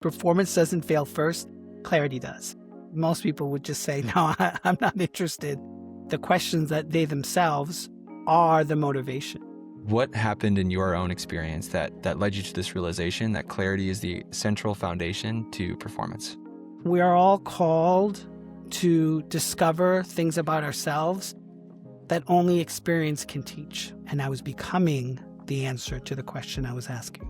Performance doesn't fail first, clarity does. Most people would just say, no, I'm not interested. The questions that they themselves are the motivation. What happened in your own experience that led you to this realization that clarity is the central foundation to performance? We are all called to discover things about ourselves that only experience can teach. And I was becoming the answer to the question I was asking.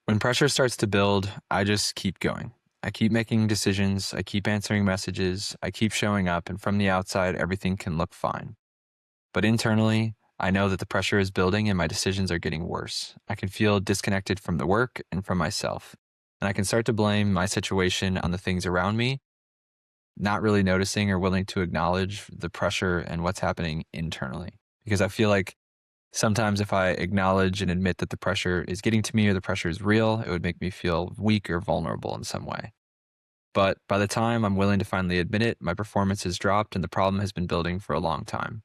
When pressure starts to build, I just keep going. I keep making decisions, I keep answering messages, I keep showing up, and from the outside, everything can look fine. But internally, I know that the pressure is building and my decisions are getting worse. I can feel disconnected from the work and from myself. And I can start to blame my situation on the things around me, not really noticing or willing to acknowledge the pressure and what's happening internally. Because I feel like sometimes if I acknowledge and admit that the pressure is getting to me or the pressure is real, it would make me feel weak or vulnerable in some way. But by the time I'm willing to finally admit it, my performance has dropped and the problem has been building for a long time.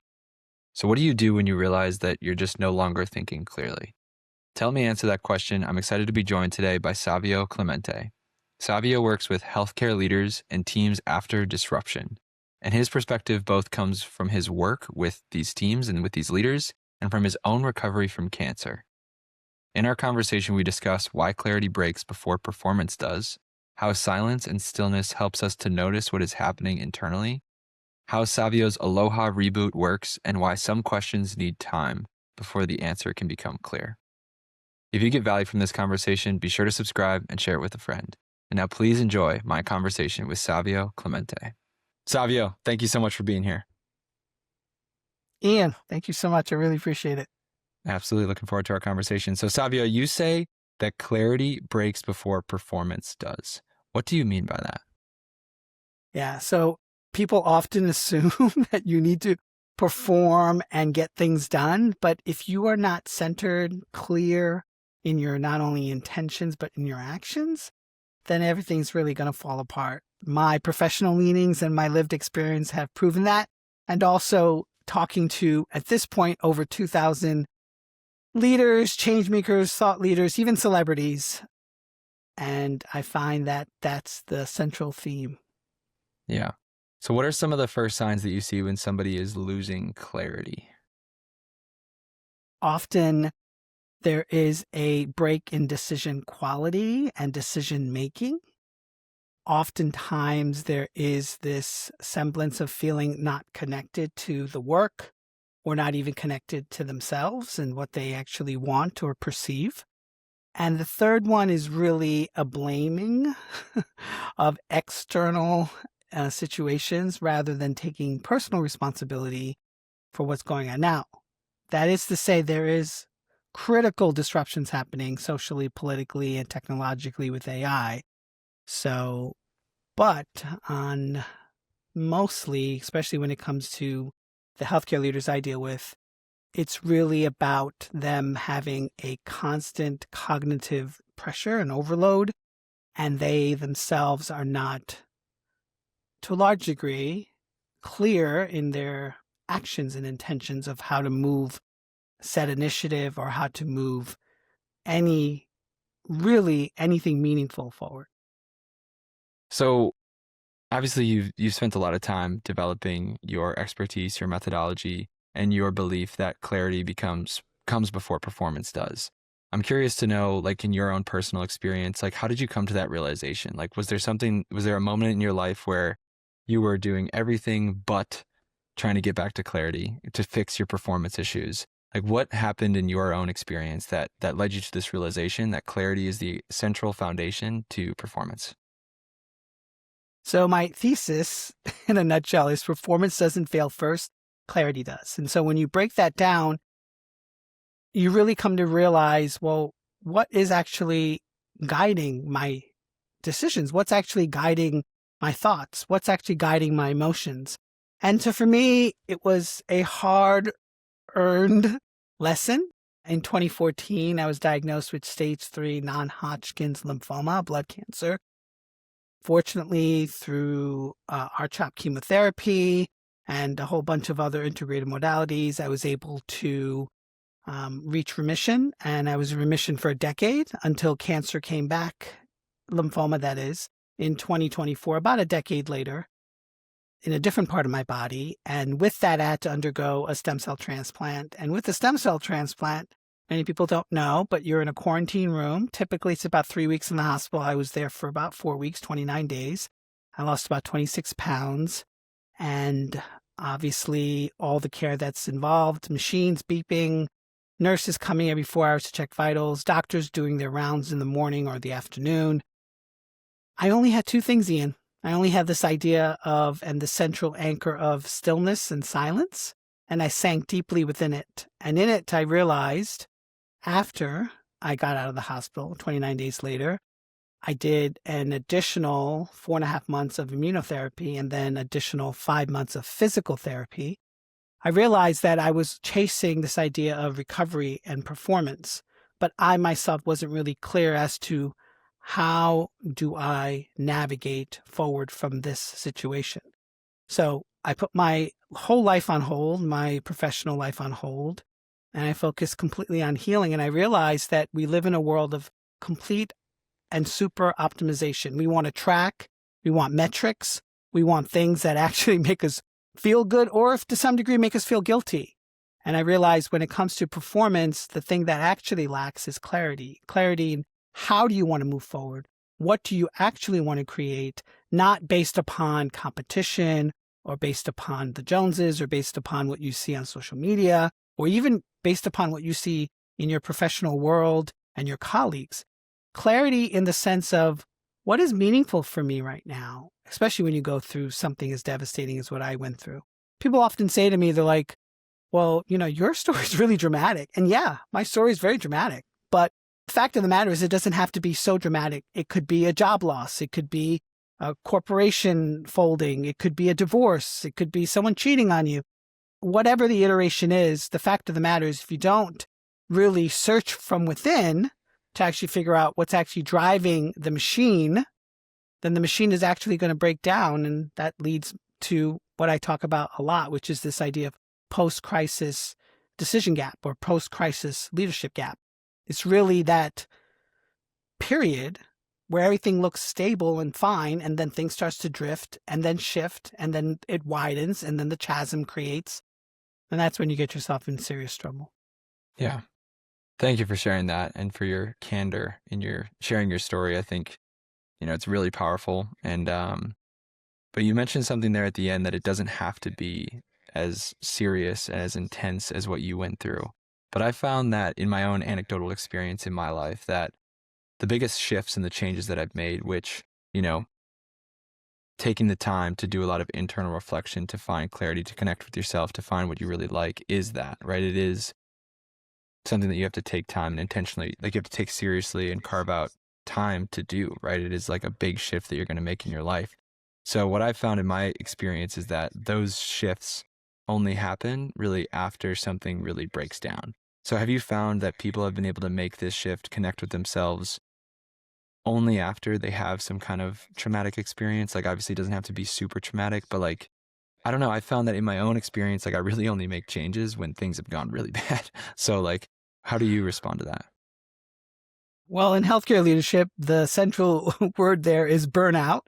So what do you do when you realize that you're just no longer thinking clearly? To help me answer that question, I'm excited to be joined today by Savio Clemente. Savio works with healthcare leaders and teams after disruption. And his perspective both comes from his work with these teams and with these leaders and from his own recovery from cancer. In our conversation, we discuss why clarity breaks before performance does, how silence and stillness helps us to notice what is happening internally, how Savio's Aloha Reboot works, and why some questions need time before the answer can become clear. If you get value from this conversation, be sure to subscribe and share it with a friend. And now please enjoy my conversation with Savio Clemente. Savio, thank you so much for being here. Ian, thank you so much. I really appreciate it. Absolutely looking forward to our conversation. So Savio, you say that clarity breaks before performance does. What do you mean by that? Yeah, so people often assume that you need to perform and get things done. But if you are not centered, clear in your not only intentions, but in your actions, then everything's really going to fall apart. My professional leanings and my lived experience have proven that. And also talking to, at this point, over 2,000 leaders, change makers, thought leaders, even celebrities. And I find that that's the central theme. Yeah. So what are some of the first signs that you see when somebody is losing clarity? Often there is a break in decision quality and decision making. Oftentimes there is this semblance of feeling not connected to the work or not even connected to themselves and what they actually want or perceive. And the third one is really a blaming of external situations rather than taking personal responsibility for what's going on. Now, that is to say there is critical disruptions happening socially, politically, and technologically with AI. So, but on mostly, especially when it comes to the healthcare leaders I deal with, it's really about them having a constant cognitive pressure and overload, and they themselves are not, to a large degree, clear in their actions and intentions of how to move said initiative or how to move anything meaningful forward. So obviously you've spent a lot of time developing your expertise, your methodology, and your belief that clarity comes before performance does. I'm curious to know, like in your own personal experience, like how did you come to that realization? Like was there a moment in your life where you were doing everything but trying to get back to clarity to fix your performance issues? Like what happened in your own experience that led you to this realization that clarity is the central foundation to performance? So my thesis in a nutshell is performance doesn't fail first, clarity does. And so when you break that down, you really come to realize, well, what is actually guiding my decisions? What's actually guiding my thoughts? What's actually guiding my emotions? And so for me, it was a hard-earned lesson. In 2014, I was diagnosed with stage 3 non-Hodgkin's lymphoma, blood cancer. Fortunately, through R-CHOP chemotherapy and a whole bunch of other integrated modalities, I was able to reach remission, and I was in remission for a decade until cancer came back, lymphoma that is, in 2024, about a decade later, in a different part of my body. And with that, I had to undergo a stem cell transplant. And with the stem cell transplant, many people don't know, but you're in a quarantine room. Typically, it's about 3 weeks in the hospital. I was there for about 4 weeks, 29 days. I lost about 26 pounds. And obviously, all the care that's involved, machines beeping, nurses coming every 4 hours to check vitals, doctors doing their rounds in the morning or the afternoon. I only had two things, Ian. I only had this idea of, and the central anchor of, stillness and silence, and I sank deeply within it. And in it, I realized, after I got out of the hospital, 29 days later, I did an additional 4.5 months of immunotherapy and then additional 5 months of physical therapy. I realized that I was chasing this idea of recovery and performance, but I myself wasn't really clear as to how do I navigate forward from this situation. So I put my whole life on hold, my professional life on hold, and I focused completely on healing. And I realized that we live in a world of complete and super optimization. We want to track, we want metrics, we want things that actually make us feel good, or if to some degree make us feel guilty. And I realized when it comes to performance, the thing that actually lacks is clarity. Clarity in how do you want to move forward? What do you actually want to create, not based upon competition or based upon the Joneses or based upon what you see on social media or even based upon what you see in your professional world and your colleagues. Clarity in the sense of what is meaningful for me right now, especially when you go through something as devastating as what I went through. People often say to me, they're like, well, your story is really dramatic. And yeah, my story is very dramatic. But the fact of the matter is it doesn't have to be so dramatic. It could be a job loss. It could be a corporation folding. It could be a divorce. It could be someone cheating on you. Whatever the iteration is, the fact of the matter is if you don't really search from within to actually figure out what's actually driving the machine, then the machine is actually going to break down. And that leads to what I talk about a lot, which is this idea of post-crisis decision gap or post-crisis leadership gap. It's really that period where everything looks stable and fine, and then things starts to drift and then shift, and then it widens, and then the chasm creates. And that's when you get yourself in serious trouble. Yeah. Thank you for sharing that and for your candor in your sharing your story. I think, it's really powerful. And, but you mentioned something there at the end that it doesn't have to be as serious, as intense as what you went through. But I found that in my own anecdotal experience in my life, that the biggest shifts and the changes that I've made, which, taking the time to do a lot of internal reflection, to find clarity, to connect with yourself, to find what you really like, is that, right? It is something that you have to take time and intentionally, like you have to take seriously and carve out time to do, right? It is like a big shift that you're going to make in your life. So what I've found in my experience is that those shifts only happen really after something really breaks down. So have you found that people have been able to make this shift, connect with themselves only after they have some kind of traumatic experience? Like obviously it doesn't have to be super traumatic, but like, I don't know. I found that in my own experience, like I really only make changes when things have gone really bad. So like, how do you respond to that? Well, in healthcare leadership, the central word there is burnout.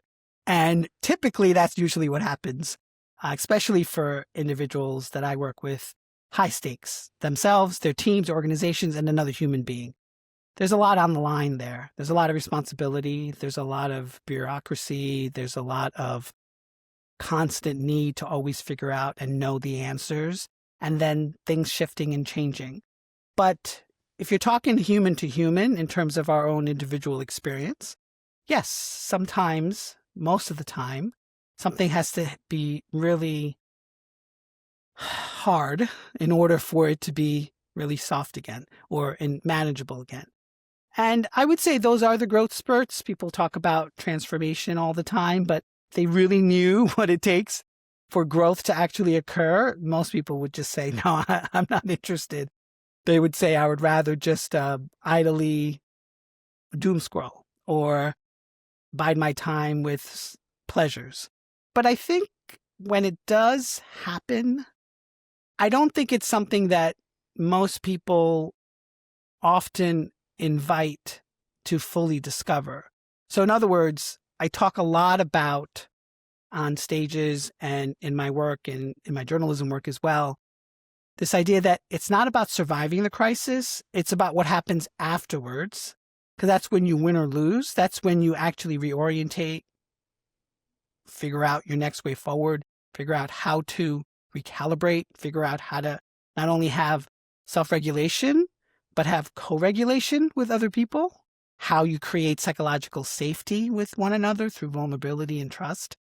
And typically that's usually what happens, especially for individuals that I work with, high stakes, themselves, their teams, organizations, and another human being. There's a lot on the line there. There's a lot of responsibility. There's a lot of bureaucracy. There's a lot of constant need to always figure out and know the answers, and then things shifting and changing. But if you're talking human to human in terms of our own individual experience, yes, sometimes, most of the time, something has to be really hard in order for it to be really soft again or manageable again. And I would say those are the growth spurts. People talk about transformation all the time, but if they really knew what it takes for growth to actually occur, most people would just say, no, I'm not interested. They would say, I would rather just idly doom scroll or bide my time with pleasures. But I think when it does happen, I don't think it's something that most people often invite to fully discover. So in other words, I talk a lot about on stages and in my work and in my journalism work as well, this idea that it's not about surviving the crisis, it's about what happens afterwards, because that's when you win or lose. That's when you actually reorientate, figure out your next way forward, figure out how to recalibrate, figure out how to not only have self-regulation, but have co-regulation with other people, how you create psychological safety with one another through vulnerability and trust.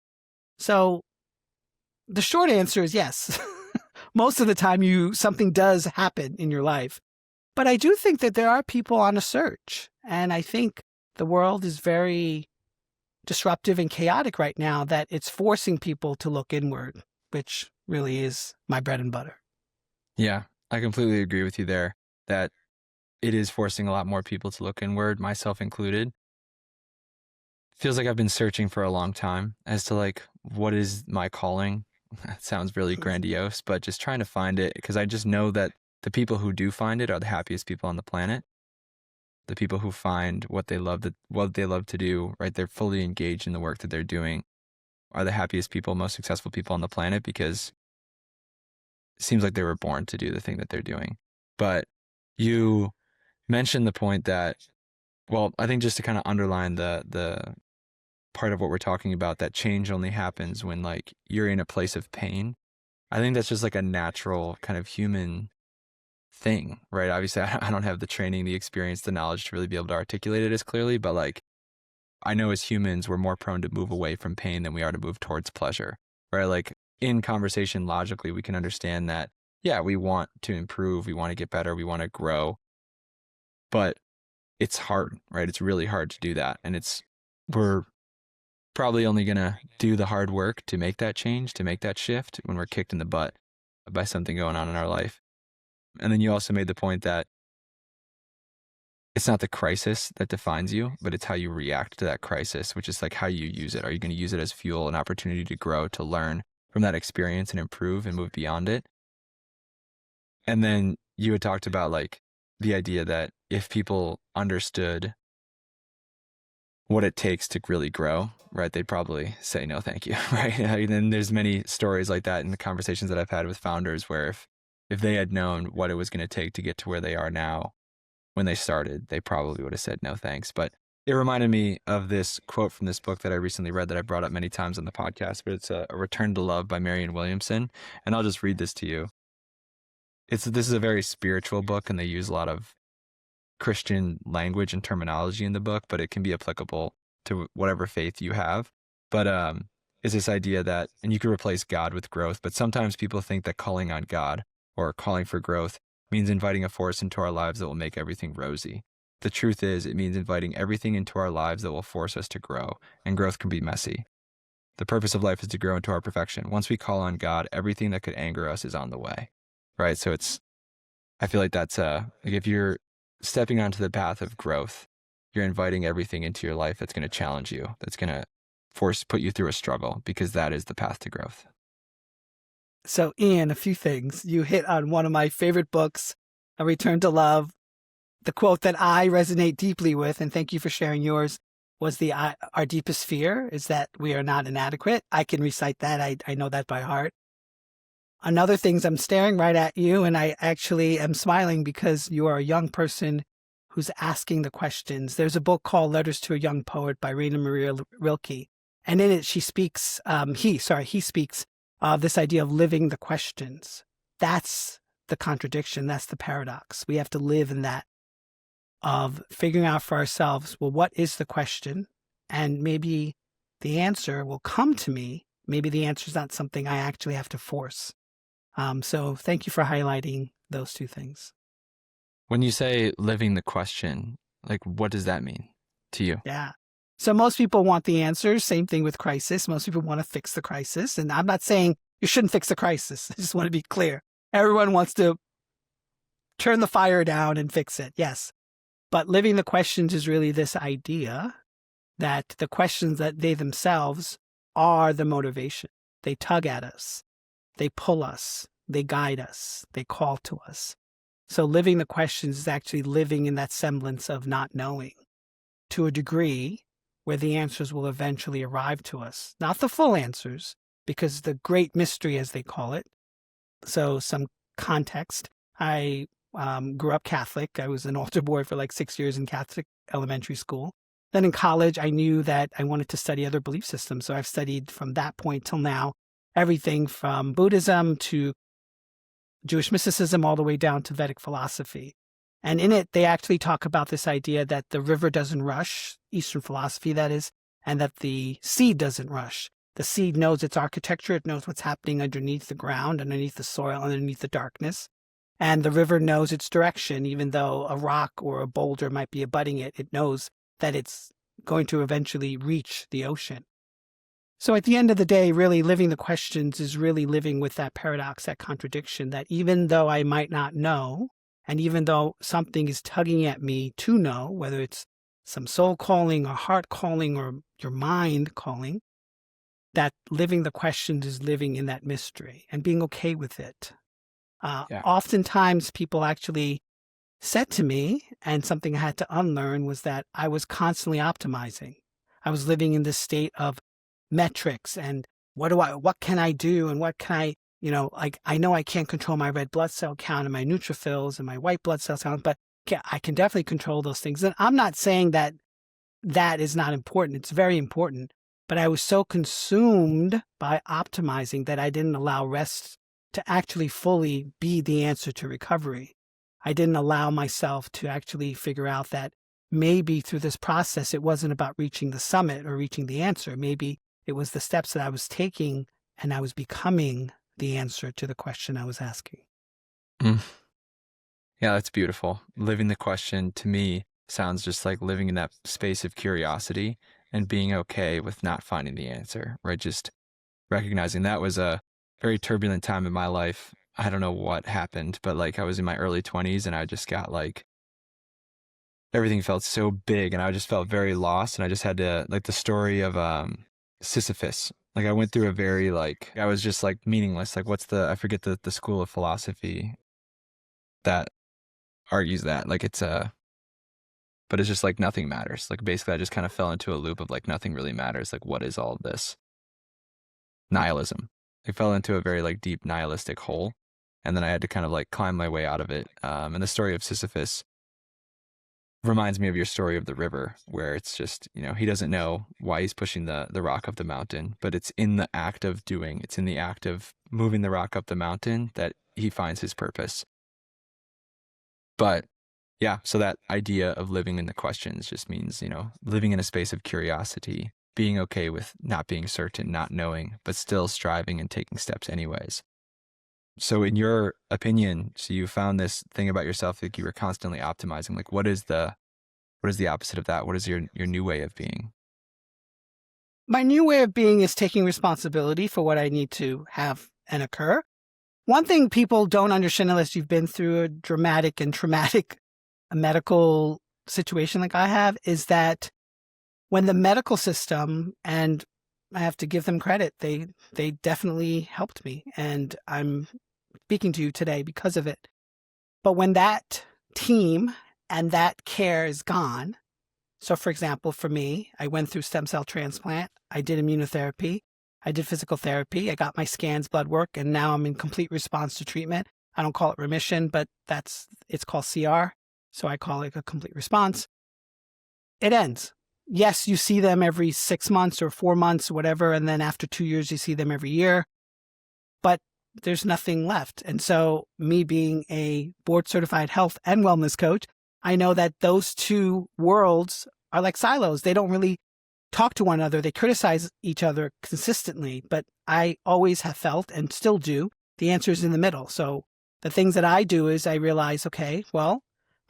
So the short answer is yes. Most of the time something does happen in your life. But I do think that there are people on a search. And I think the world is very disruptive and chaotic right now that it's forcing people to look inward, which really is my bread and butter. Yeah, I completely agree with you there that it is forcing a lot more people to look inward, myself included. Feels like I've been searching for a long time as to like, what is my calling? That sounds really grandiose, but just trying to find it, because I just know that the people who do find it are the happiest people on the planet. The people who find what they love to do, right? They're fully engaged in the work that they're doing, are the happiest people, most successful people on the planet, because it seems like they were born to do the thing that they're doing. But you mentioned the point that, well, I think just to kind of underline the part of what we're talking about, that change only happens when like you're in a place of pain. I think that's just like a natural kind of human thing, right? Obviously, I don't have the training, the experience, the knowledge to really be able to articulate it as clearly, but like I know as humans, we're more prone to move away from pain than we are to move towards pleasure, right? Like in conversation, logically, we can understand that, yeah, we want to improve, we want to get better, we want to grow, but it's hard, right? It's really hard to do that. And we're probably only going to do the hard work to make that change, to make that shift when we're kicked in the butt by something going on in our life. And then you also made the point that it's not the crisis that defines you, but it's how you react to that crisis, which is like how you use it. Are you going to use it as fuel, an opportunity to grow, to learn from that experience and improve and move beyond it? And then you had talked about like the idea that if people understood what it takes to really grow, right, they'd probably say no thank you, right? And then there's many stories like that in the conversations that I've had with founders where if they had known what it was going to take to get to where they are now when they started, they probably would have said no thanks. But it reminded me of this quote from this book that I recently read that I brought up many times on the podcast, but it's a Return to Love by Marianne Williamson. And I'll just read this to you. This is a very spiritual book, and they use a lot of Christian language and terminology in the book, but it can be applicable to whatever faith you have. But is this idea that, and you can replace God with growth, but sometimes people think that calling on God or calling for growth means inviting a force into our lives that will make everything rosy. The truth is, it means inviting everything into our lives that will force us to grow, and growth can be messy. The purpose of life is to grow into our perfection. Once we call on God, everything that could anger us is on the way, right? So I feel like that's like if you're stepping onto the path of growth, you're inviting everything into your life that's going to challenge you, that's going to put you through a struggle, because that is the path to growth. So, Ian, a few things. You hit on one of my favorite books, A Return to Love. The quote that I resonate deeply with, and thank you for sharing yours, was our deepest fear is that we are not inadequate. I can recite that. I know that by heart. Another thing, I'm staring right at you, and I actually am smiling because you are a young person who's asking the questions. There's a book called Letters to a Young Poet by Raina Maria Rilke. And in it, he speaks of this idea of living the questions. That's the contradiction. That's the paradox. We have to live in that of figuring out for ourselves, well, what is the question? And maybe the answer will come to me. Maybe the answer is not something I actually have to force. So thank you for highlighting those two things. When you say living the question, like what does that mean to you? Yeah. So most people want the answers. Same thing with crisis. Most people want to fix the crisis. And I'm not saying you shouldn't fix the crisis. I just want to be clear. Everyone wants to turn the fire down and fix it. Yes. But living the questions is really this idea that the questions that they themselves are the motivation. They tug at us. They pull us. They guide us. They call to us. So living the questions is actually living in that semblance of not knowing to a degree where the answers will eventually arrive to us. Not the full answers, because the great mystery, as they call it. So some context. I grew up Catholic. I was an altar boy for like 6 years in Catholic elementary school. Then in college, I knew that I wanted to study other belief systems. So I've studied from that point till now everything from Buddhism to Jewish mysticism all the way down to Vedic philosophy. And in it, they actually talk about this idea that the river doesn't rush, Eastern philosophy that is, and that the seed doesn't rush. The seed knows its architecture. It knows what's happening underneath the ground, underneath the soil, underneath the darkness. And the river knows its direction, even though a rock or a boulder might be abutting it. It knows that it's going to eventually reach the ocean. So at the end of the day, really living the questions is really living with that paradox, that contradiction, that even though I might not know, and even though something is tugging at me to know, whether it's some soul calling or heart calling or your mind calling, that living the questions is living in that mystery and being okay with it. Oftentimes people actually said to me, and something I had to unlearn, was that I was constantly optimizing. I was living in this state of metrics and what can I do and what can I, like I know I can't control my red blood cell count and my neutrophils and my white blood cell count, but I can definitely control those things. And I'm not saying that that is not important. It's very important. But I was so consumed by optimizing that I didn't allow rest to actually fully be the answer to recovery. I didn't allow myself to actually figure out that maybe through this process, it wasn't about reaching the summit or reaching the answer. Maybe it was the steps that I was taking and I was becoming the answer to the question I was asking. Yeah, that's beautiful. Living the question to me sounds just like living in that space of curiosity and being okay with not finding the answer, right? Just recognizing that was a very turbulent time in my life. I don't know what happened, but like I was in my early 20s and I just got like, everything felt so big and I just felt very lost. And I just had to, like the story of Sisyphus. Like I went through a very I was just like meaningless. Like I forget the school of philosophy that argues that. Like but it's just like nothing matters. Like basically I just kind of fell into a loop of like nothing really matters. Like what is all of this? Nihilism. I fell into a very like deep nihilistic hole. And then I had to kind of like climb my way out of it. And the story of Sisyphus reminds me of your story of the river, where it's just, he doesn't know why he's pushing the rock up the mountain, but it's in the act of doing, it's in the act of moving the rock up the mountain that he finds his purpose. But yeah, so that idea of living in the questions just means, living in a space of curiosity, being okay with not being certain, not knowing, but still striving and taking steps anyways. So in your opinion, so you found this thing about yourself, like you were constantly optimizing, like what is the opposite of that? What is your new way of being? My new way of being is taking responsibility for what I need to have and occur. One thing people don't understand unless you've been through a dramatic and traumatic medical situation like I have is that when the medical system, and I have to give them credit, they definitely helped me, and I'm speaking to you today because of it. But when that team and that care is gone, so for example, for me, I went through stem cell transplant, I did immunotherapy, I did physical therapy, I got my scans, blood work, and now I'm in complete response to treatment. I don't call it remission, but it's called CR, so I call it a complete response. It ends. Yes, you see them every 6 months or 4 months, whatever, and then after 2 years, you see them every year. But there's nothing left. And so me being a board-certified health and wellness coach, I know that those two worlds are like silos. They don't really talk to one another. They criticize each other consistently. But I always have felt, and still do, the answer is in the middle. So the things that I do is I realize, okay, well,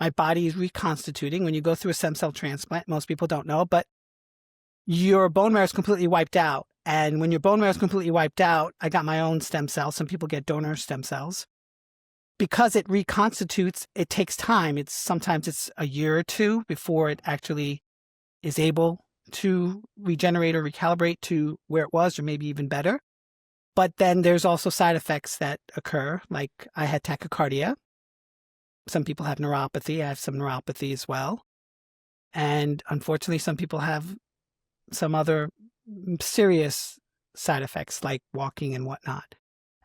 my body is reconstituting. When you go through a stem cell transplant, most people don't know, but your bone marrow is completely wiped out. And when your bone marrow is completely wiped out, I got my own stem cells. Some people get donor stem cells. Because it reconstitutes, it takes time. Sometimes it's a year or two before it actually is able to regenerate or recalibrate to where it was, or maybe even better. But then there's also side effects that occur, like I had tachycardia. Some people have neuropathy. I have some neuropathy as well. And unfortunately, some people have some other serious side effects like walking and whatnot.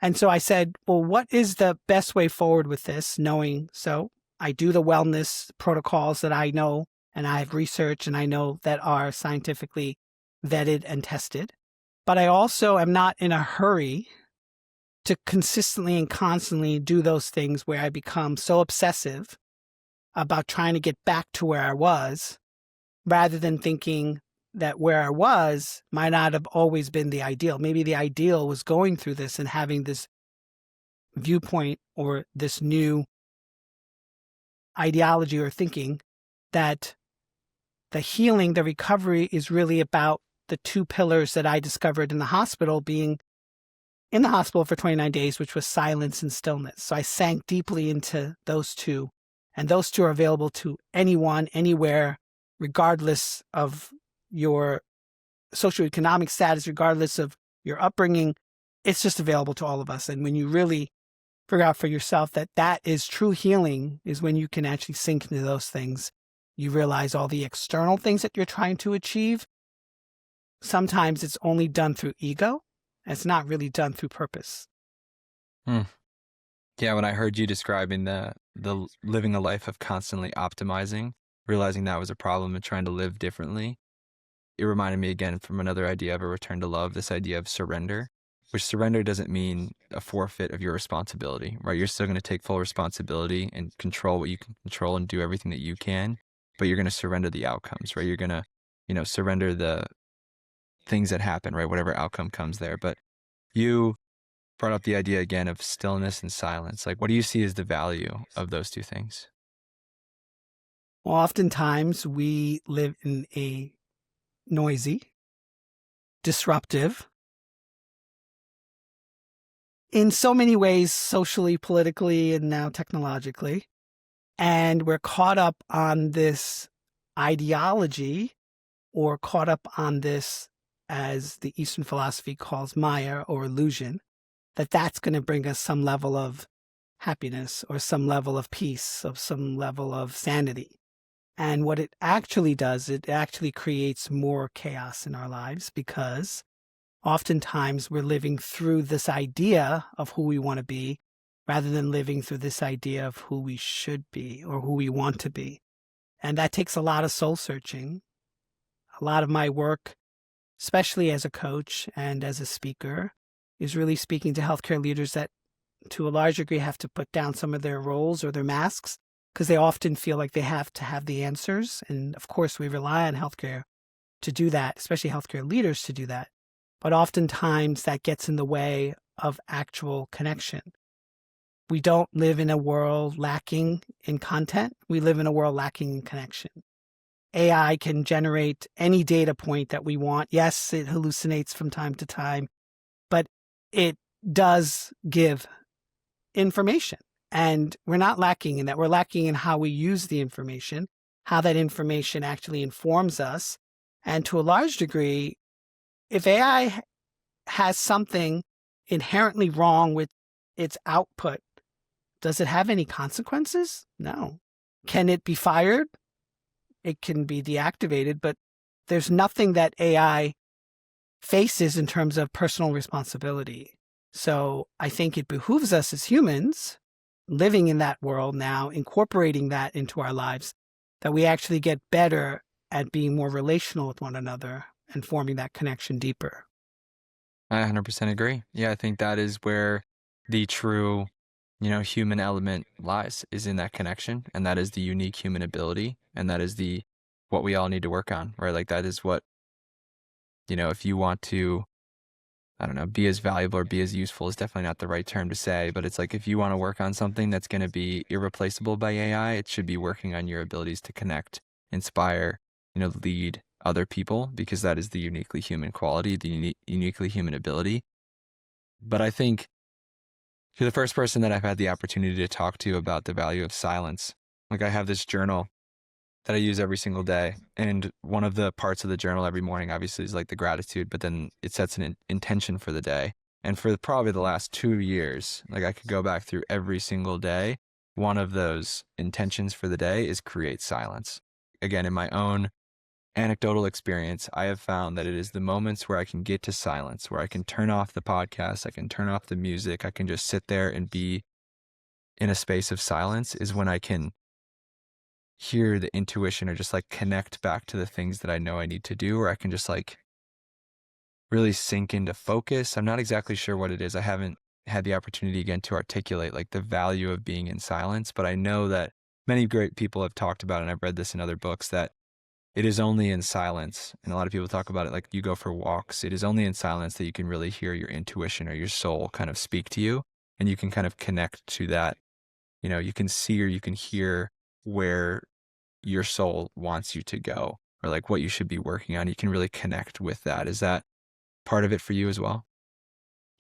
And so I said, well, what is the best way forward with this? Knowing, so I do the wellness protocols that I know and I've researched and I know that are scientifically vetted and tested. But I also am not in a hurry to consistently and constantly do those things where I become so obsessive about trying to get back to where I was, rather than thinking that where I was might not have always been the ideal. Maybe the ideal was going through this and having this viewpoint or this new ideology or thinking that the healing, the recovery is really about the two pillars that I discovered in the hospital, being in the hospital for 29 days, which was silence and stillness. So I sank deeply into those two, and those two are available to anyone, anywhere, regardless of your socioeconomic status, regardless of your upbringing. It's just available to all of us. And when you really figure out for yourself that that is true healing, is when you can actually sink into those things. You realize all the external things that you're trying to achieve, sometimes it's only done through ego. It's not really done through purpose. Yeah, when I heard you describing the living a life of constantly optimizing, realizing that was a problem and trying to live differently, it reminded me again from another idea of a return to love, this idea of surrender, which surrender doesn't mean a forfeit of your responsibility, right? You're still going to take full responsibility and control what you can control and do everything that you can, but you're going to surrender the outcomes, right? You're going to, surrender the things that happen, right? Whatever outcome comes there. But you brought up the idea again of stillness and silence. Like, what do you see as the value of those two things? Well, oftentimes we live in a noisy, disruptive, in so many ways, socially, politically, and now technologically. And we're caught up on this ideology, or caught up on this, as the Eastern philosophy calls Maya, or illusion, that that's going to bring us some level of happiness or some level of peace, or some level of sanity. And what it actually does, it actually creates more chaos in our lives, because oftentimes we're living through this idea of who we want to be, rather than living through this idea of who we should be or who we want to be. And that takes a lot of soul searching. A lot of my work, especially as a coach and as a speaker, is really speaking to healthcare leaders that, to a large degree, have to put down some of their roles or their masks, because they often feel like they have to have the answers. And of course, we rely on healthcare to do that, especially healthcare leaders to do that. But oftentimes that gets in the way of actual connection. We don't live in a world lacking in content. We live in a world lacking in connection. AI can generate any data point that we want. Yes, it hallucinates from time to time, but it does give information. And we're not lacking in that. We're lacking in how we use the information, how that information actually informs us. And to a large degree, if AI has something inherently wrong with its output, does it have any consequences? No. Can it be fired? It can be deactivated, but there's nothing that AI faces in terms of personal responsibility. So I think it behooves us as humans, living in that world now, incorporating that into our lives, that we actually get better at being more relational with one another and forming that connection deeper. I 100% agree. Yeah, I think that is where the true, human element lies, is in that connection. And that is the unique human ability. And that is what we all need to work on, right? Like, that is what, if you want to, I don't know, be as valuable or be as useful is definitely not the right term to say, but it's like, if you want to work on something that's going to be irreplaceable by AI, it should be working on your abilities to connect, inspire, lead other people, because that is the uniquely human quality, the uniquely human ability. But I think you're the first person that I've had the opportunity to talk to about the value of silence. Like, I have this journal that I use every single day. And one of the parts of the journal every morning, obviously, is like the gratitude, but then it sets an intention for the day. And for probably the last 2 years, like, I could go back through every single day one of those intentions for the day is create silence. Again, in my own anecdotal experience, I have found that it is the moments where I can get to silence, where I can turn off the podcast, I can turn off the music, I can just sit there and be in a space of silence, is when I can hear the intuition or just like connect back to the things that I know I need to do, or I can just like really sink into focus. I'm not exactly sure what it is. I haven't had the opportunity again to articulate like the value of being in silence, but I know that many great people have talked about, and I've read this in other books, that it is only in silence. And a lot of people talk about it like you go for walks. It is only in silence that you can really hear your intuition or your soul kind of speak to you. And you can kind of connect to that. You know, you can see or you can hear where your soul wants you to go, or like what you should be working on. You can really connect with that. Is that part of it for you as well?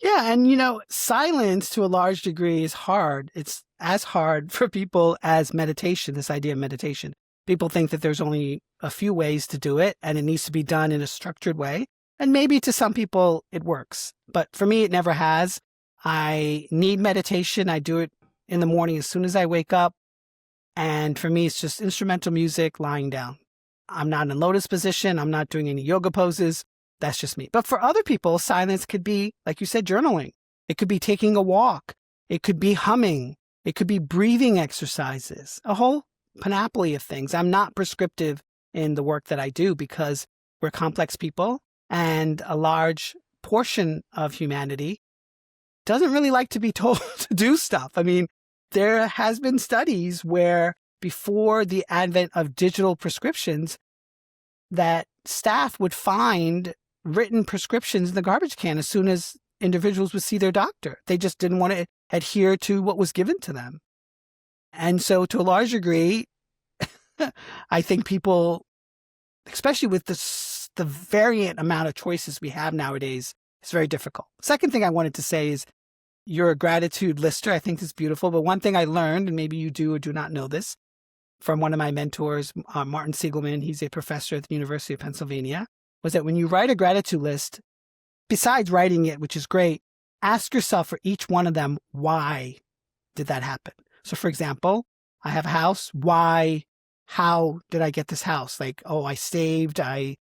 Yeah. And, silence to a large degree is hard. It's as hard for people as meditation, this idea of meditation. People think that there's only a few ways to do it and it needs to be done in a structured way. And maybe to some people it works, but for me, it never has. I need meditation. I do it in the morning as soon as I wake up. And for me, it's just instrumental music lying down. I'm not in lotus position. I'm not doing any yoga poses. That's just me. But for other people, silence could be, like you said, journaling. It could be taking a walk. It could be humming. It could be breathing exercises, a whole panoply of things. I'm not prescriptive in the work that I do because we're complex people, and a large portion of humanity doesn't really like to be told to do stuff. I mean, there has been studies where before the advent of digital prescriptions, that staff would find written prescriptions in the garbage can as soon as individuals would see their doctor. They just didn't want to adhere to what was given to them. And so to a large degree, I think people, especially with the variant amount of choices we have nowadays, it's very difficult. Second thing I wanted to say is you're a gratitude lister. I think it's beautiful. But one thing I learned, and maybe you do or do not know this, from one of my mentors, Martin Siegelman, he's a professor at the University of Pennsylvania, was that when you write a gratitude list, besides writing it, which is great, ask yourself for each one of them, why did that happen? So for example, I have a house. Why? How did I get this house? Like, oh, I saved, I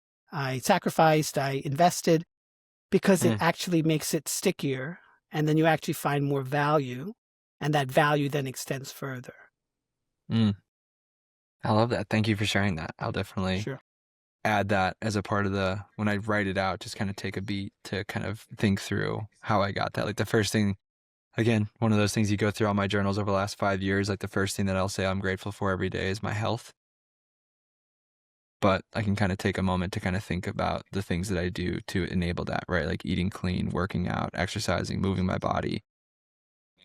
sacrificed, I invested, because it actually makes it stickier. And then you actually find more value, and that value then extends further. Mm. I love that. Thank you for sharing that. I'll definitely add that as a part of when I write it out, just kind of take a beat to kind of think through how I got that. Like the first thing, again, one of those things you go through all my journals over the last 5 years, like the first thing that I'll say I'm grateful for every day is my health. But I can kind of take a moment to kind of think about the things that I do to enable that, right? Like eating clean, working out, exercising, moving my body,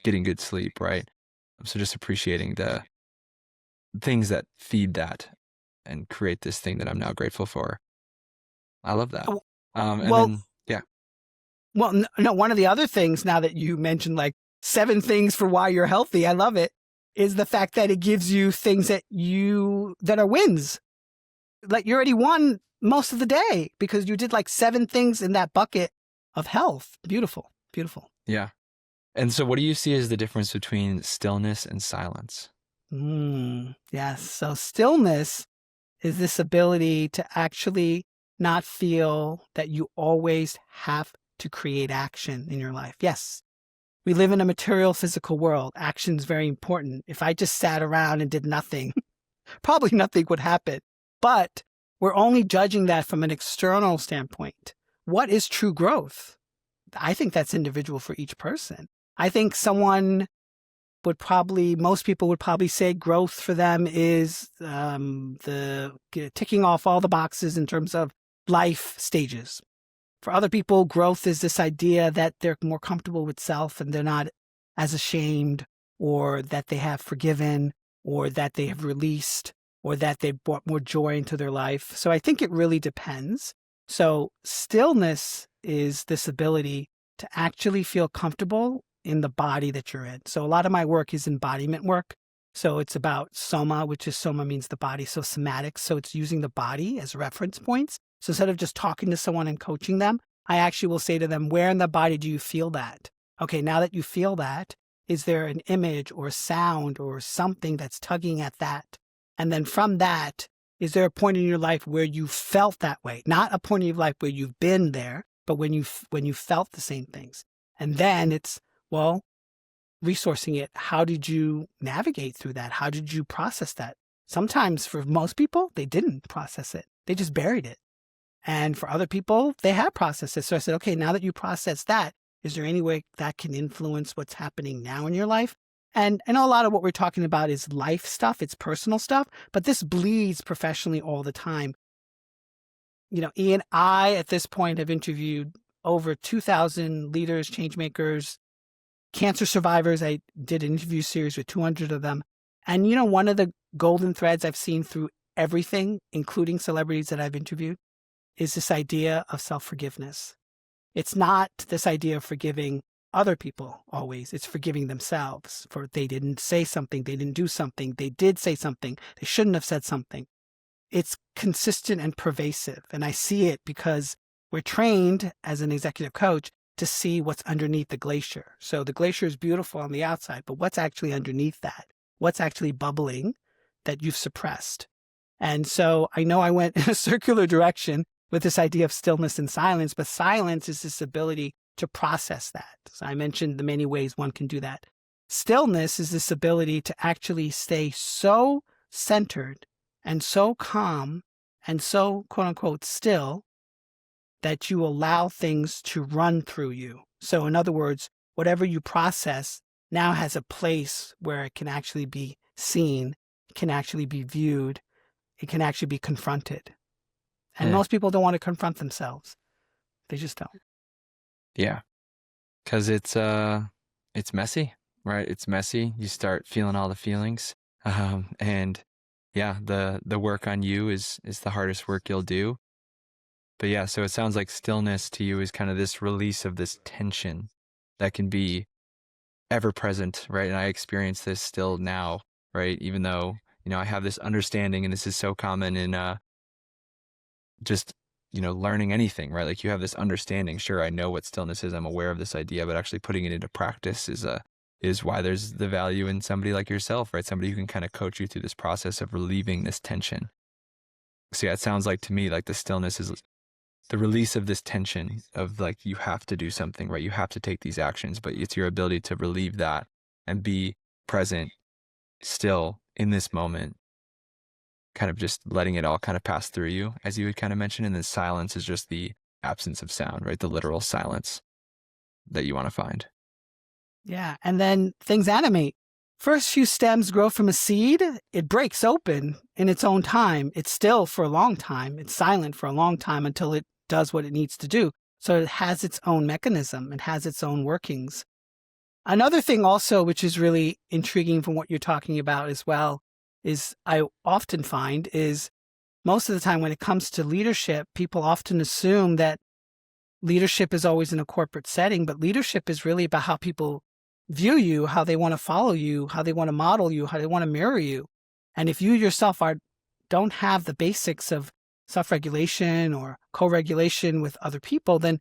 getting good sleep, right? So just appreciating the things that feed that and create this thing that I'm now grateful for. I love that. Yeah. Well, no, one of the other things, now that you mentioned like 7 things for why you're healthy, I love it, is the fact that it gives you things that are wins. Like you already won most of the day because you did like 7 things in that bucket of health. Beautiful, beautiful. Yeah. And so what do you see as the difference between stillness and silence? Yes. So stillness is this ability to actually not feel that you always have to create action in your life. Yes, we live in a material, physical world. Action is very important. If I just sat around and did nothing, probably nothing would happen. But we're only judging that from an external standpoint. What is true growth? I think that's individual for each person. I think most people would probably say growth for them is ticking off all the boxes in terms of life stages. For other people, growth is this idea that they're more comfortable with self and they're not as ashamed, or that they have forgiven, or that they have released, or that they've brought more joy into their life. So I think it really depends. So stillness is this ability to actually feel comfortable in the body that you're in. So a lot of my work is embodiment work. So it's about soma, soma means the body. So somatic. So it's using the body as reference points. So instead of just talking to someone and coaching them, I actually will say to them, where in the body do you feel that? Okay, now that you feel that, is there an image or sound or something that's tugging at that? And then from that, is there a point in your life where you felt that way? Not a point in your life where you've been there, but when you felt the same things. And then it's, well, resourcing it. How did you navigate through that? How did you process that? Sometimes for most people, they didn't process it. They just buried it. And for other people, they have processed it. So I said, okay, now that you process that, is there any way that can influence what's happening now in your life? And I know a lot of what we're talking about is life stuff, it's personal stuff, but this bleeds professionally all the time. You know, Ian, I at this point have interviewed over 2,000 leaders, change makers, cancer survivors. I did an interview series with 200 of them. And, you know, one of the golden threads I've seen through everything, including celebrities that I've interviewed, is this idea of self-forgiveness. It's not this idea of forgiving other people always. It's forgiving themselves for they didn't say something, they didn't do something, they did say something, they shouldn't have said something. It's consistent and pervasive. And I see it because we're trained as an executive coach to see what's underneath the glacier. So the glacier is beautiful on the outside, but what's actually underneath that? What's actually bubbling that you've suppressed? And so I know I went in a circular direction with this idea of stillness and silence, but silence is this ability to process that. So I mentioned the many ways one can do that. Stillness is this ability to actually stay so centered and so calm and so quote unquote still that you allow things to run through you. So in other words, whatever you process now has a place where it can actually be seen, it can actually be viewed, it can actually be confronted. And most people don't want to confront themselves. They just don't. Yeah. Because it's messy, right? It's messy. You start feeling all the feelings. And yeah, the work on you is the hardest work you'll do. But yeah, so it sounds like stillness to you is kind of this release of this tension that can be ever present, right? And I experience this still now, right? Even though, you know, I have this understanding, and this is so common in just, you know, learning anything, right? Like you have this understanding. Sure, I know what stillness is. I'm aware of this idea, but actually putting it into practice is why there's the value in somebody like yourself, right? Somebody who can kind of coach you through this process of relieving this tension. So yeah, it sounds like to me like the stillness is the release of this tension of like, you have to do something, right? You have to take these actions, but it's your ability to relieve that and be present still in this moment, kind of just letting it all kind of pass through you, as you would kind of mention. And then silence is just the absence of sound, right? The literal silence that you want to find. Yeah. And then things animate. First few stems grow from a seed. It breaks open in its own time. It's still for a long time. It's silent for a long time until it does what it needs to do. So it has its own mechanism. It has its own workings. Another thing also, which is really intriguing from what you're talking about as well, is I often find is most of the time when it comes to leadership, people often assume that leadership is always in a corporate setting, but leadership is really about how people view you, how they want to follow you, how they want to model you, how they want to mirror you. And if you yourself don't have the basics of self-regulation or co-regulation with other people, then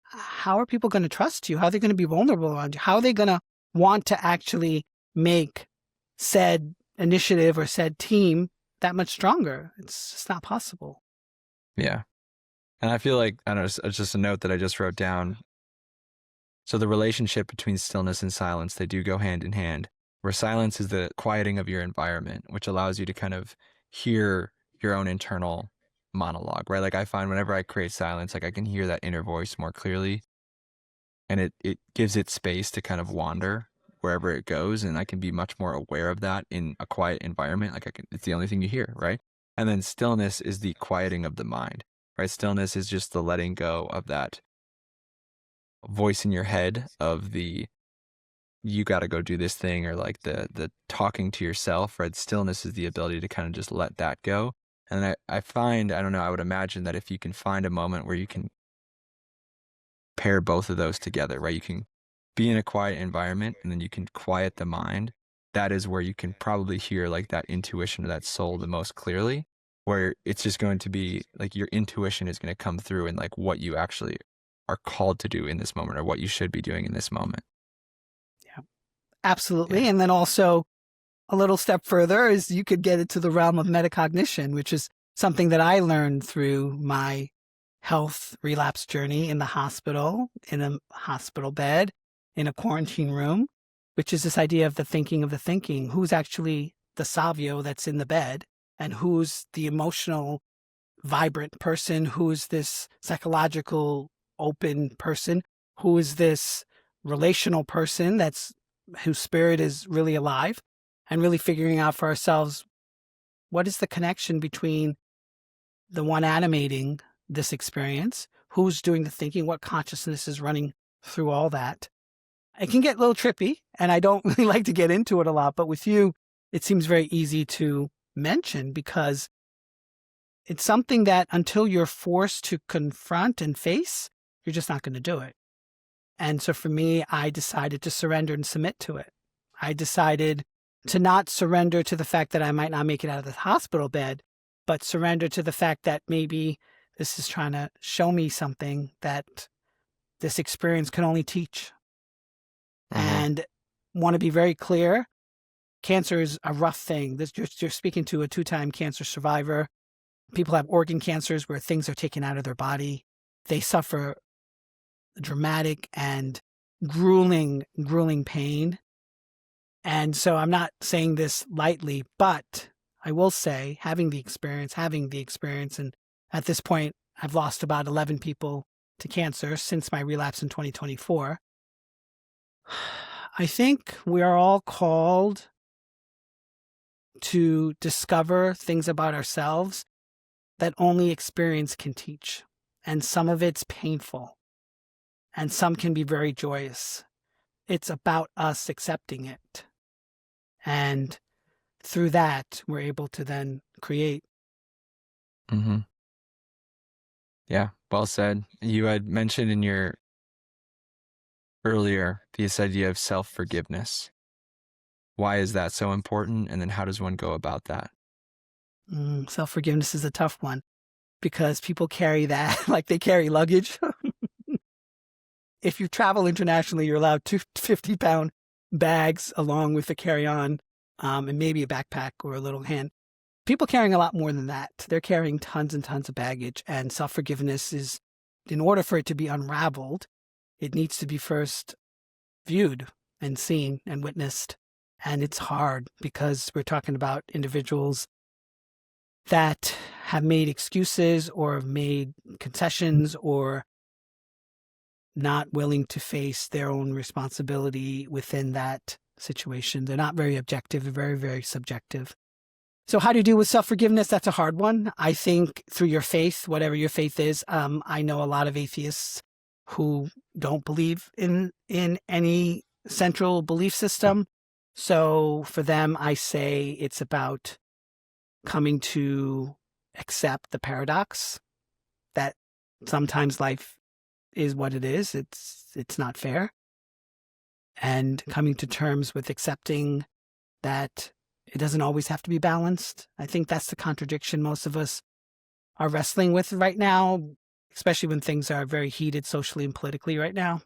how are people going to trust you? How are they going to be vulnerable around you? How are they going to want to actually make said initiative or said team that much stronger? It's just not possible. Yeah. And I feel like, I don't know, it's just a note that I just wrote down. So the relationship between stillness and silence, they do go hand in hand, where silence is the quieting of your environment, which allows you to kind of hear your own internal monologue, right? Like I find whenever I create silence, like I can hear that inner voice more clearly, and it gives it space to kind of wander wherever it goes. And I can be much more aware of that in a quiet environment. Like it's the only thing you hear, right? And then stillness is the quieting of the mind, right? Stillness is just the letting go of that voice in your head of the, you got to go do this thing, or like the talking to yourself, right? Stillness is the ability to kind of just let that go. And I find, I don't know, I would imagine that if you can find a moment where you can pair both of those together, right? You can be in a quiet environment and then you can quiet the mind. That is where you can probably hear like that intuition of that soul the most clearly, where it's just going to be like your intuition is going to come through and like what you actually are called to do in this moment, or what you should be doing in this moment. Yeah. Absolutely. Yeah. And then also a little step further is you could get into the realm of metacognition, which is something that I learned through my health relapse journey in the hospital, in a hospital bed, in a quarantine room, which is this idea of the thinking. Who's actually the Savio that's in the bed, and who's the emotional, vibrant person? Who's this psychological, open person? Who is this relational person whose spirit is really alive? And really figuring out for ourselves, what is the connection between the one animating this experience, who's doing the thinking, what consciousness is running through all that. It can get a little trippy, and I don't really like to get into it a lot, but with you, it seems very easy to mention because it's something that until you're forced to confront and face, you're just not going to do it. And so for me, I decided to surrender and submit to it. I decided to not surrender to the fact that I might not make it out of the hospital bed, but surrender to the fact that maybe this is trying to show me something that this experience can only teach. And want to be very clear, cancer is a rough thing. You're speaking to a 2-time cancer survivor. People have organ cancers where things are taken out of their body. They suffer dramatic and grueling pain. And so I'm not saying this lightly, but I will say having the experience, and at this point, I've lost about 11 people to cancer since my relapse in 2024. I think we are all called to discover things about ourselves that only experience can teach. And some of it's painful, and some can be very joyous. It's about us accepting it. And through that, we're able to then create. Yeah, well said. You had mentioned in your earlier this idea of self-forgiveness. Why is that so important? And then how does one go about that? Self-forgiveness is a tough one because people carry that like they carry luggage. If you travel internationally, you're allowed 2 50-pound bags along with the carry-on and maybe a backpack or a little hand. People carrying a lot more than that. They're carrying tons and tons of baggage, and self-forgiveness is, in order for it to be unraveled, it needs to be first viewed and seen and witnessed. And it's hard because we're talking about individuals that have made excuses or have made concessions or not willing to face their own responsibility within that situation. They're not very objective, they're very, very subjective. So how do you deal with self-forgiveness? That's a hard one. I think through your faith, whatever your faith is, I know a lot of atheists who don't believe in any central belief system. So for them, I say it's about coming to accept the paradox that sometimes life is what it is. It's not fair. And coming to terms with accepting that it doesn't always have to be balanced. I think that's the contradiction most of us are wrestling with right now, especially when things are very heated socially and politically right now,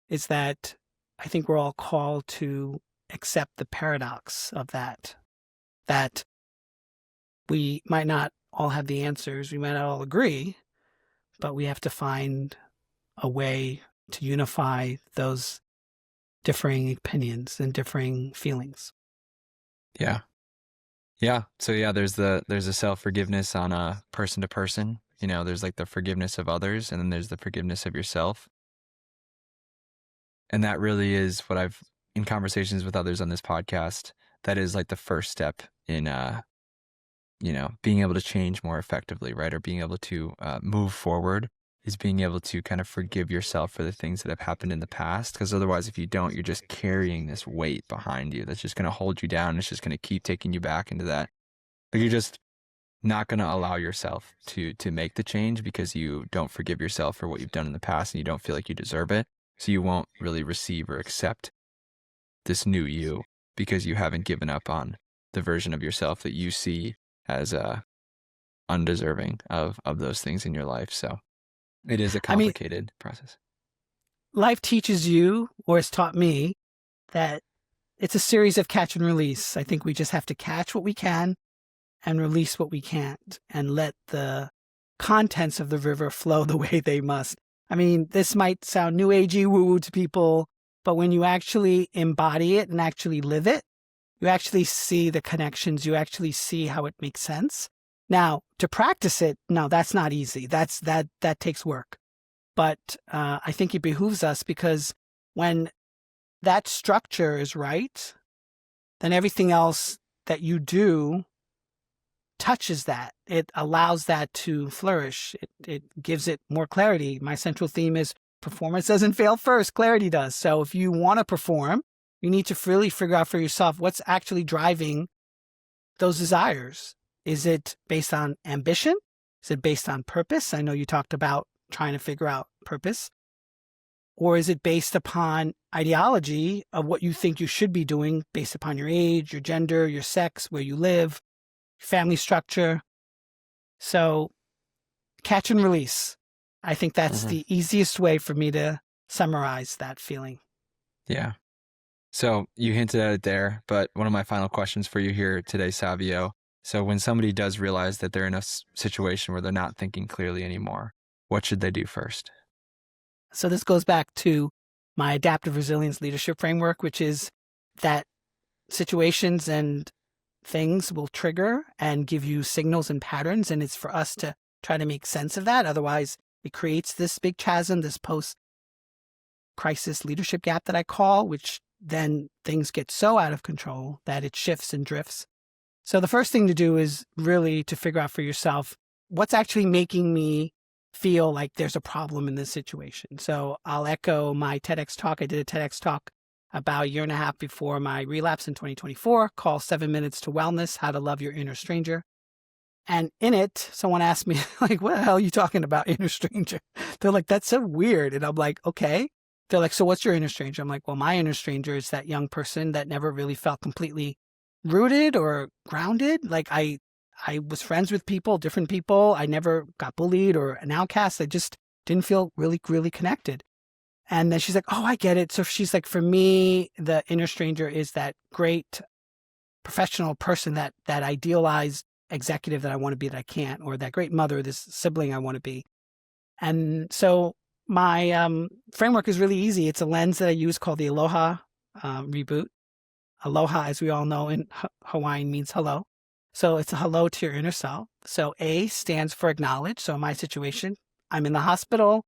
is that I think we're all called to accept the paradox of that we might not all have the answers, we might not all agree, but we have to find a way to unify those differing opinions and differing feelings. Yeah. Yeah. So yeah, there's a self-forgiveness on a person to person. You know, there's like the forgiveness of others, and then there's the forgiveness of yourself. And that really is what I've, in conversations with others on this podcast, that is like the first step in, being able to change more effectively, right? Or being able to move forward, is being able to kind of forgive yourself for the things that have happened in the past. Because otherwise, if you don't, you're just carrying this weight behind you that's just going to hold you down. It's just going to keep taking you back into that. Like you're just not going to allow yourself to make the change because you don't forgive yourself for what you've done in the past and you don't feel like you deserve it. So you won't really receive or accept this new you because you haven't given up on the version of yourself that you see as undeserving of those things in your life. So it is a complicated process. Life teaches you, or has taught me, that it's a series of catch and release. I think we just have to catch what we can and release what we can't and let the contents of the river flow the way they must. I mean, this might sound new agey woo-woo to people, but when you actually embody it and actually live it, you actually see the connections. You actually see how it makes sense. Now, to practice it, no, that's not easy. That takes work. But I think it behooves us, because when that structure is right, then everything else that you do touches that. It allows that to flourish. It gives it more clarity. My central theme is performance doesn't fail first, clarity does. So if you want to perform, you need to really figure out for yourself what's actually driving those desires. Is it based on ambition? Is it based on purpose? I know you talked about trying to figure out purpose. Or is it based upon ideology of what you think you should be doing based upon your age, your gender, your sex, where you live, family structure? So catch and release. I think that's the easiest way for me to summarize that feeling. Yeah. So you hinted at it there, but one of my final questions for you here today, Savio. So when somebody does realize that they're in a situation where they're not thinking clearly anymore, what should they do first? So this goes back to my adaptive resilience leadership framework, which is that situations and things will trigger and give you signals and patterns. And it's for us to try to make sense of that. Otherwise, it creates this big chasm, this post-crisis leadership gap that I call, which then things get so out of control that it shifts and drifts. So the first thing to do is really to figure out for yourself what's actually making me feel like there's a problem in this situation. So I'll echo my TEDx talk. I did a TEDx talk about a year and a half before my relapse in 2024, called 7 Minutes to Wellness, How to Love Your Inner Stranger. And in it, someone asked me, like, what the hell are you talking about, inner stranger? They're like, that's so weird. And I'm like, okay. They're like, so what's your inner stranger? I'm like, well, my inner stranger is that young person that never really felt completely rooted or grounded. Like I was friends with people, different people. I never got bullied or an outcast. I just didn't feel really, really connected. And then she's like, oh, I get it. So she's like, for me, the inner stranger is that great professional person, that idealized executive that I want to be that I can't, or that great mother, this sibling I want to be. And so my framework is really easy. It's a lens that I use called the Aloha Reboot. Aloha, as we all know in Hawaiian, means hello. So it's a hello to your inner self. So A stands for acknowledge. So in my situation, I'm in the hospital,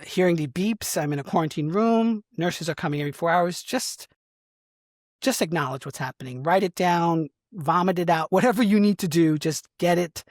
hearing the beeps. I'm in a quarantine room. Nurses are coming every 4 hours. Just acknowledge what's happening. Write it down, vomit it out, whatever you need to do. Just get it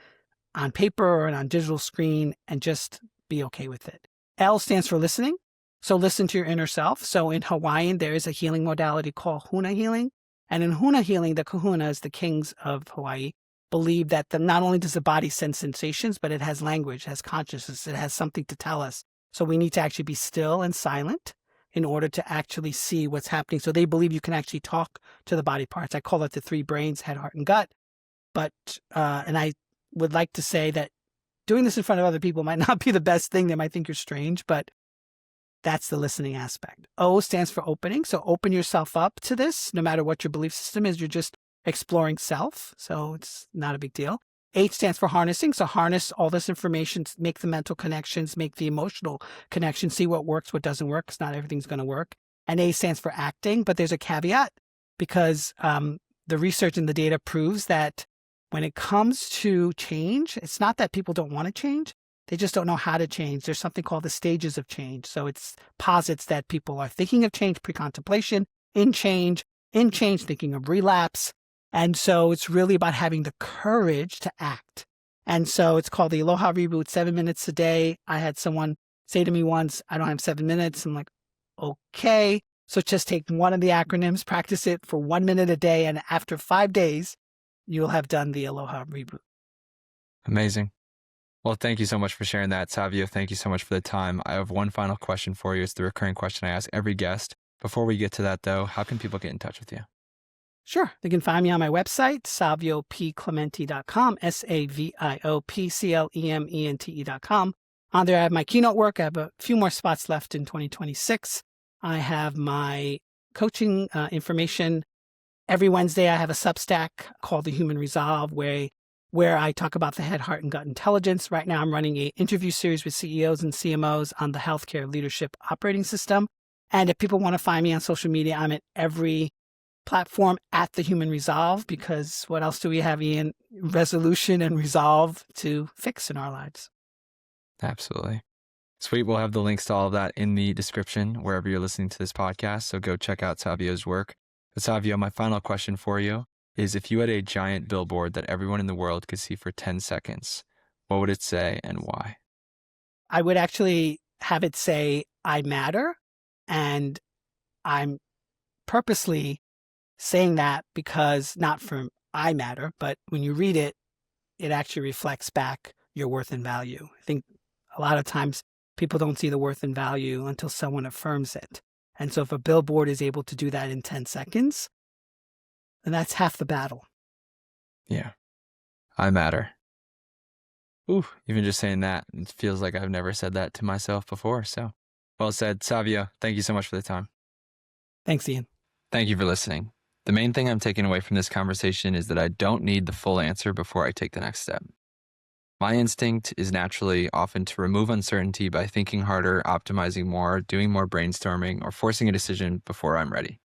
on paper or on digital screen and just be okay with it. L stands for listening. So listen to your inner self. So in Hawaiian, there is a healing modality called huna healing. And in huna healing, the kahunas, the kings of Hawaii, believe that not only does the body send sensations, but it has language, it has consciousness, it has something to tell us. So we need to actually be still and silent in order to actually see what's happening. So they believe you can actually talk to the body parts. I call it the three brains, head, heart, and gut. But, and I would like to say that doing this in front of other people might not be the best thing. They might think you're strange, but that's the listening aspect. O stands for opening. So open yourself up to this. No matter what your belief system is, you're just exploring self. So it's not a big deal. H stands for harnessing. So harness all this information, make the mental connections, make the emotional connections, see what works, what doesn't work, because not everything's going to work. And A stands for acting. But there's a caveat, because the research and the data proves that when it comes to change, it's not that people don't want to change. They just don't know how to change. There's something called the stages of change. So it's posits that people are thinking of change, pre-contemplation, in change, thinking of relapse. And so it's really about having the courage to act. And so it's called the Aloha Reboot, 7 minutes a day. I had someone say to me once, I don't have 7 minutes. I'm like, okay. So just take one of the acronyms, practice it for 1 minute a day. And after 5 days, you'll have done the Aloha Reboot. Amazing. Well, thank you so much for sharing that, Savio. Thank you so much for the time. I have one final question for you. It's the recurring question I ask every guest. Before we get to that, though, how can people get in touch with you? Sure. They can find me on my website, saviopclemente.com, SAVIOPCLEMENTE.com. On there, I have my keynote work. I have a few more spots left in 2026. I have my coaching information. Every Wednesday, I have a Substack called The Human Resolve, where I talk about the head, heart, and gut intelligence. Right now, I'm running an interview series with CEOs and CMOs on the healthcare leadership operating system. And if people want to find me on social media, I'm at every platform at The Human Resolve, because what else do we have, Ian? Resolution and resolve to fix in our lives. Absolutely. Sweet. We'll have the links to all of that in the description wherever you're listening to this podcast. So go check out Savio's work. But Savio, my final question for you is, if you had a giant billboard that everyone in the world could see for 10 seconds, what would it say and why? I would actually have it say, I matter. And I'm purposely saying that because not from I matter, but when you read it, it actually reflects back your worth and value. I think a lot of times people don't see the worth and value until someone affirms it. And so if a billboard is able to do that in 10 seconds, then that's half the battle. Yeah. I matter. Ooh, even just saying that, it feels like I've never said that to myself before. So well said. Savio, thank you so much for the time. Thanks, Ian. Thank you for listening. The main thing I'm taking away from this conversation is that I don't need the full answer before I take the next step. My instinct is naturally often to remove uncertainty by thinking harder, optimizing more, doing more brainstorming, or forcing a decision before I'm ready.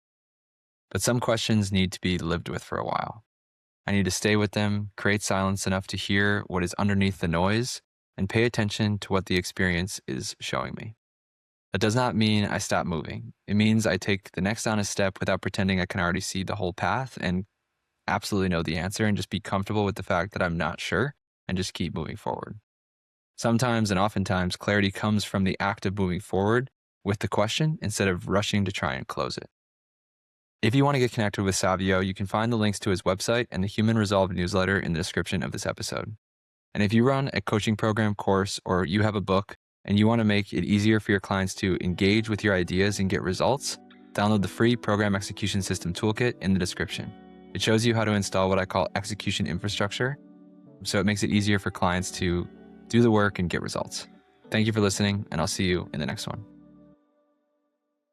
But some questions need to be lived with for a while. I need to stay with them, create silence enough to hear what is underneath the noise, and pay attention to what the experience is showing me. That does not mean I stop moving. It means I take the next honest step without pretending I can already see the whole path and absolutely know the answer, and just be comfortable with the fact that I'm not sure and just keep moving forward. Sometimes and oftentimes, clarity comes from the act of moving forward with the question instead of rushing to try and close it. If you want to get connected with Savio, you can find the links to his website and the Human Resolve newsletter in the description of this episode. And if you run a coaching program, course, or you have a book and you want to make it easier for your clients to engage with your ideas and get results, download the free Program Execution System Toolkit in the description. It shows you how to install what I call execution infrastructure, so it makes it easier for clients to do the work and get results. Thank you for listening, and I'll see you in the next one.